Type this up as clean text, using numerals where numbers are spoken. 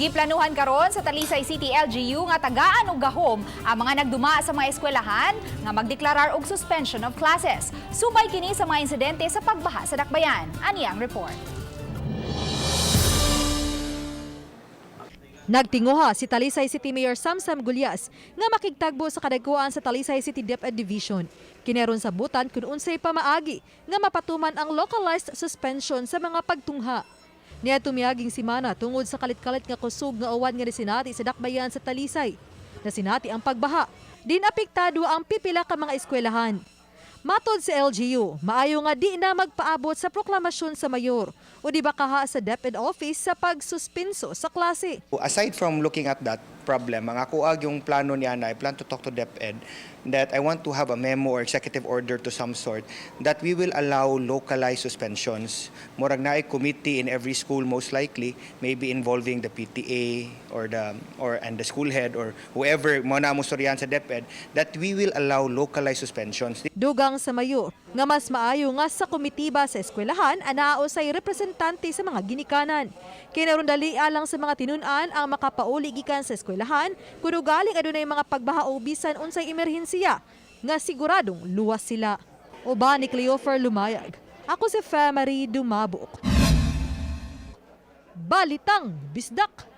Giplanuhan karon sa Talisay City LGU nga tagaan og gahom ang mga nagduma sa mga eskwelahan nga magdeklarar og suspension of classes. Subay kini sa mga insidente sa pagbaha sa Dakbayan. Ani ang report. Nagtinguha si Talisay City Mayor Samsam Gulyas nga makigtagbo sa kadagkuan sa Talisay City DepEd Division. Kineron sa butan kung unsay pamaagi nga mapatuman ang localized suspension sa mga pagtungha. Niya tumiyaging simana tungod sa kalit-kalit nga kusog nga uwan nga sinati sa Dakbayan sa Talisay. Nasinati ang pagbaha. Din apektado ang pipila ka mga eskwelahan. Matod sa LGU, maayo nga di na magpaabot sa proklamasyon sa mayor o di ba kaha sa DepEd office sa pagsuspenso sa klase. Aside from looking at that problem, ang ako yung plano niya na I plan to talk to DepEd that I want to have a memo or executive order to some sort that we will allow localized suspensions. Murag na ay committee in every school most likely, maybe involving the PTA and the school head or whoever mo na mo storyan sa DepEd that we will allow localized suspensions. Dugang sa mayor nga mas maayo nga sa komitiba sa eskwelahan anao say representante sa mga ginikanan. Kinaron dali alang sa mga tinun-an ang makapauli gikan sa eskwelahan kuno galing adunay mga pagbaha o bisan unsay emerhensiya nga siguradong luwas sila. Uban ni Cleofer Lumayag. Ako si Famary Dumabok. Balitang Bisdak.